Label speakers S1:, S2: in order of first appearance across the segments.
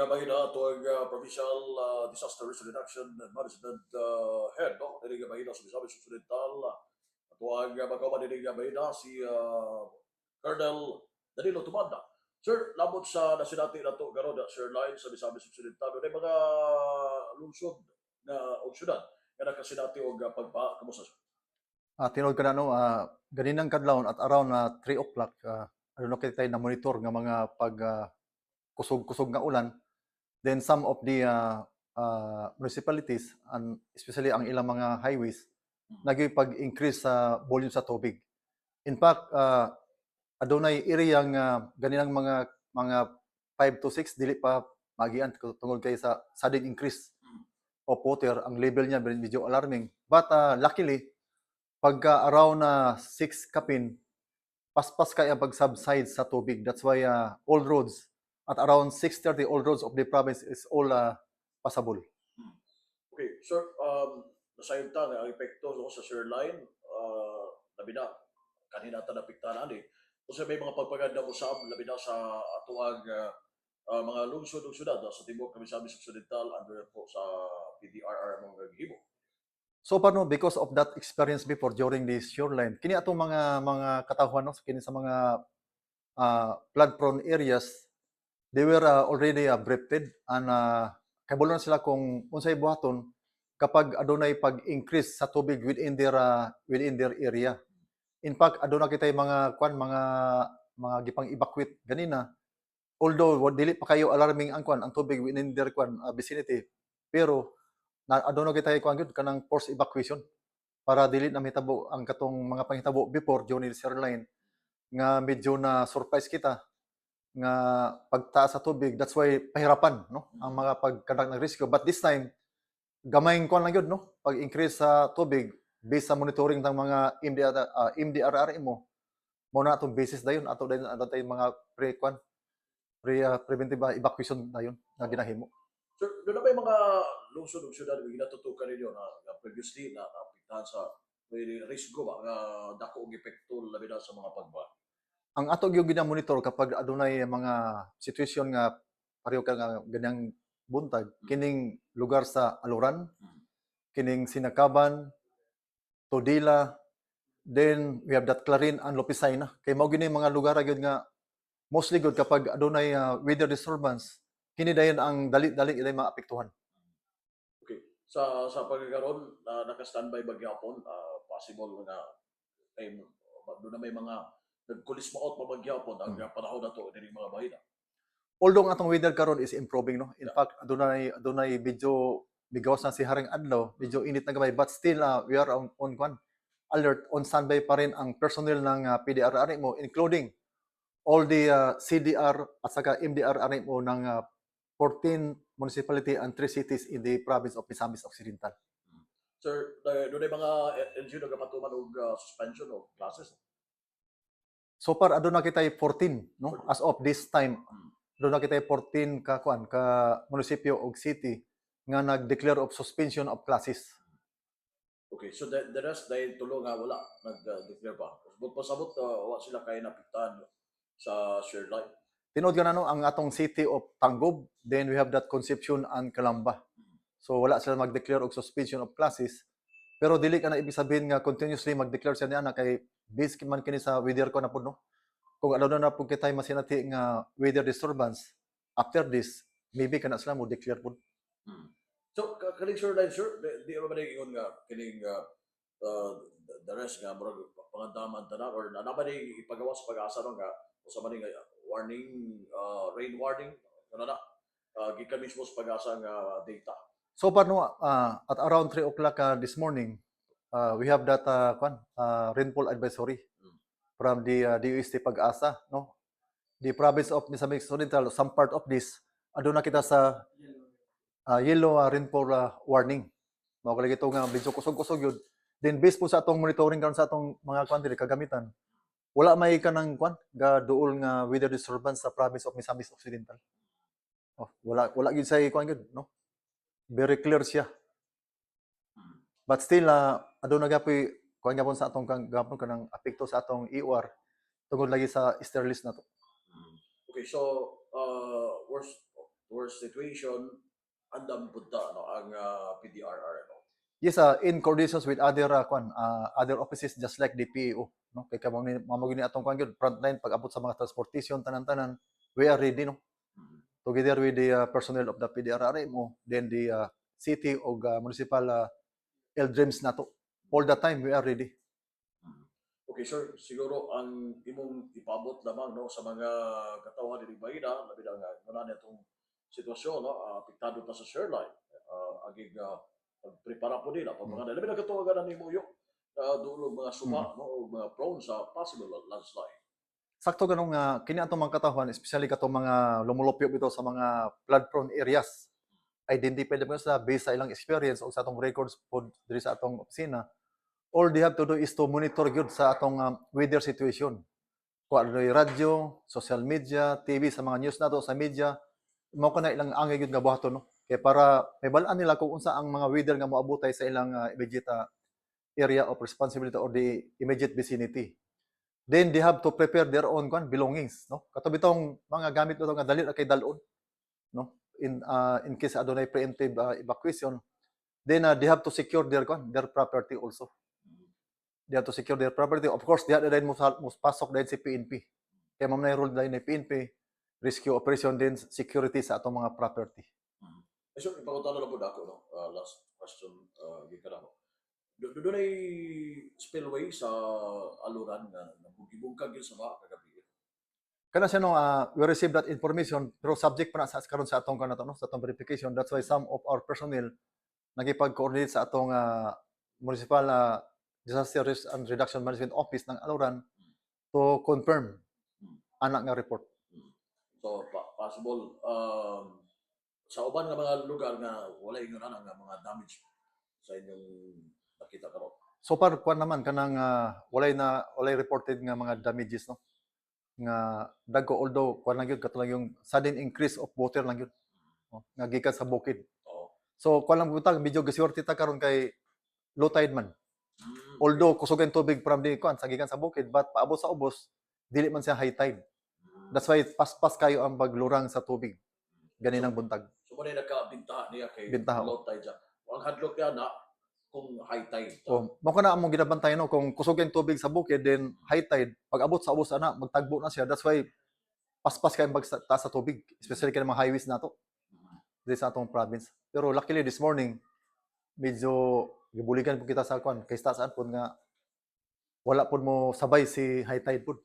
S1: Mahina ito ang Provincial Disaster Risk Reduction and Management Head, no? Dili mahina sa Misamis Occidental. Ito ang magawa dili mahina si Colonel Danilo Tumanda. Sir, labot sa nasinati na ito, gano'n, Sir Line sa Misamis Occidental, may mga lungsod na o syudad na nakasinati o pagpa, kamusta sir?
S2: Tinuod ka na no, ganinang kadlawon at around 3 o'clock, ano na kita na monitor nga mga pag kusog-kusog nga ulan. Then some of the municipalities and especially ang ilang mga highways pag-increase sa volume sa tubig. In fact, adunay area nga ganinang mga 5 to 6 dili pa magian tungod kay sa sudden increase of water. Ang level niya medyo alarming. But luckily, pagka around 6 kapin, paspas kaya pag-subside sa tubig. That's why all roads at around 6:30, all roads of the province is all passable.
S1: Okay, sir, nasayunta nga ang epekto no, sa Sir Line, labi na, kanina ata napiktahan ani. Kung sa may mga pagpaganda usab, labi na sa atuang mga lungsod ug syudad sa Timog Misamis Occidental under po sa PDRR mga gihimo.
S2: So paano, because of that experience before during the shoreline, kini atong mga katawhan no, kini sa mga flood prone areas, they were already briefed and kabulo na sila kung unsay buhaton kapag adunay pag-increase sa tubig within their area. In fact, aduna kitay mga mga gipang evacuate ganina. Although dili pa kayo alarming ang tubig within their vicinity, pero aduna kitay gyud kanang forced evacuation para dili na mahitabo ang katong mga panghitabo before during the shoreline nga medyo na surprise kita nga pagtaas sa tubig. That's why pahirapan no ang mga pagkandak ng rescue. But this time gamayng kuan lang gyud no pag-increase sa tubig based sa monitoring ng mga MDRR mo na atong basis dayon ato dayon tay mga preventive evacuation dayon nga ginahimo.
S1: Sir, doon na ba yung mga lungsod ug syudad nga ginatutukan ninyo na previously na naapektahan sa may risgo ba nga dako og epekto labi na sa mga pagba?
S2: Ang ato gyud gina-monitor kapag adunay mga sitwasyon nga pareho ka nga ganyang buntag, kining lugar sa Aluran, kining Sinakaban, Todila, then we have that Clarin and Lopisay na. Kay mao gini mga lugar gyud nga mostly good kapag adunay weather disturbance, kini dayon ang dali-dali ilay maapektuhan.
S1: Okay. Sa pagkakaroon na naka-standby ba gyapon, possible nga ay doon na may mga nagkulis maot pa ba gyapon ang panahon na to diri mga bahina.
S2: Although ang atong weather karon is improving no. In fact, adunay medyo bigawas na si haring adlaw, medyo init na gamay, but still we are on alert, on standby pa rin ang personnel ng PDRR mo, including all the CDR at saka MDRR mo ng 14 municipality and 3 cities in the province of Misamis Occidental.
S1: Sir, doon ay mga LGU nagapatuman og suspension of classes.
S2: So far aduna kitay 14 no as of this time. Doon na kitay 14 ka munisipyo og city nga nag-declare of suspension of classes.
S1: Okay, so the rest dahil tulo nga wala nag-declare pa. But pasabot wa sila kay napiktahan sa shared line.
S2: Tinood ka na no ang atong city of Tanggob, then we have that Concepcion and Calamba. So wala sila mag-declare og suspension of classes. Pero dili ka na ibig sabihin nga continuously mag-declare siya niya na kay based man kini sa weather ko na pud no. Kung ano na po kitay masinati nga weather disturbance, after this, maybe kana sila mo declare po.
S1: So, kaning sure line, sir, di ba ingon nga, kining the rest nga, murag pangandaman tanan, or na ba ipagawa sa pag-asa no nga, sa maning warning, rain warning, ano na, gikan mismo sa pag-asa nga data.
S2: So far no, at around 3 o'clock this morning, we have that rainfall advisory from the DOST Pag-asa, no? The province of Misamis Occidental, some part of this, aduna kita sa yellow rainfall warning. Mao kay ito nga medyo kusog-kusog yun. Then based po sa atong monitoring karon sa atong mga kagamitan, wala may kanang ga duol nga weather disturbance sa province of Misamis Occidental. Oh, wala gyud say gyud, no? Very clear siya. But still aduna gapoy gapon sa atong gapon kanang apekto sa atong EOR tungod lagi sa sterlis na to.
S1: Okay, so worst worst situation, andam punta no ang PDRR no.
S2: Yes, in coordinations with other other offices just like the PAO, no? Kay mamagini atong kwan gyud frontline pag abot sa mga transportation tanan-tanan, we are ready, no?
S1: Mhm.
S2: Together with the personnel of the PDRRMO, then the city o municipal LDRIMS nato. All the time we are ready.
S1: Mhm. Okay, sir, siguro ang imong ipabot lamang no sa mga katawan diri Bahida, labi na nga wala na itong sitwasyon no, apektado ta sa shoreline. Agig pagprepara po nila pag mga labi na katuwagan nimo yo dulog mga suba no o mga prone sa possible landslide.
S2: Sakto ganong kini atong mga katawhan, especially katong mga lumulupyo bitaw sa mga flood prone areas. Identify mo sa based sa ilang experience o sa atong records pod diri sa atong opisina. All they have to do is to monitor gyud sa atong weather situation. Kung ano yung radyo, social media, TV, sa mga news nato sa media, mao kana ilang angay gyud nga buhaton, no? Kaya para may balaan nila kung unsa ang mga weather nga moabotay sa ilang immediate area of responsibility or the immediate vicinity. Then they have to prepare their own belongings, no? Kato bitong mga gamit nito nga dali ra kay dalon, no? In case adunay preemptive evacuation, then they have to secure their property also. They have to secure their property. Of course, diha na din mo pasok dahil si PNP. Kaya ma'am na rule dahil ni PNP, rescue operation din, security sa atong mga property.
S1: Eh, sir, ipangutan na lang po ako no. Last question gikan ako. Doon ay spillway sa aluran nga nabugibungkag yun sa mga kagabi.
S2: Kana siya no, we received that information, pero subject pa na sa karon sa atong kanato, no, sa atong verification. That's why some of our personnel nagipag-coordinate sa atong municipal disaster risk and reduction management office ng Aluran to confirm anak nga report.
S1: So, possible, sa uban nga mga lugar nga wala ingon ana nga mga damage sa inyong nakita karon.
S2: So far kuan naman kanang walay reported nga mga damages, no, nga dagko, although kuan lang gyud katulang yung sudden increase of water lang gyud, no, nga gikan sa bukid.
S1: Oo.
S2: So kuan lang butang medyo gasuwerte ta karon kay low tide man.
S1: Mm.
S2: Although kusog ang tubig from the kuan sa gikan sa bukid, but paabot sa ubos dili man siya high tide. That's why paspas kayo ang paglurang sa tubig ganinang buntag.
S1: So, muna nagkabintahan niya kay
S2: Bintaha,
S1: low tide dyan. Ang hadlok yan na kung high tide.
S2: Mao kana among ginabantayan, no, kung kusog ang tubig sa bukid then high tide, pag abot sa ubos ana magtagbo na siya. That's why paspas kayo taas sa tubig, especially kay mga highways nato dito sa atong province. Pero luckily this morning medyo gibuligan po kita sa kuan kay saan po nga wala po mo sabay si high tide po.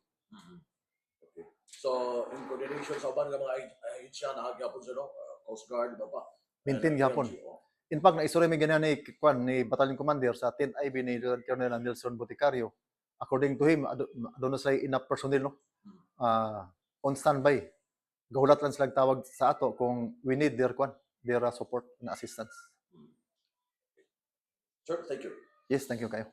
S1: Okay. So, in coordination sa uban nga mga ahensya na hagyapon sa no, Coast Guard, iba pa.
S2: Maintain gyapon. In fact, naisuri mi ganyan ni Battalion Commander sa 10th IB ni Lieutenant Colonel Nelson Boticario. According to him, aduna sila enough personnel, no, on standby. Gahulat lang sila tawag sa ato kung we need their support and assistance.
S1: Sir, thank you.
S2: Yes, thank you kayo.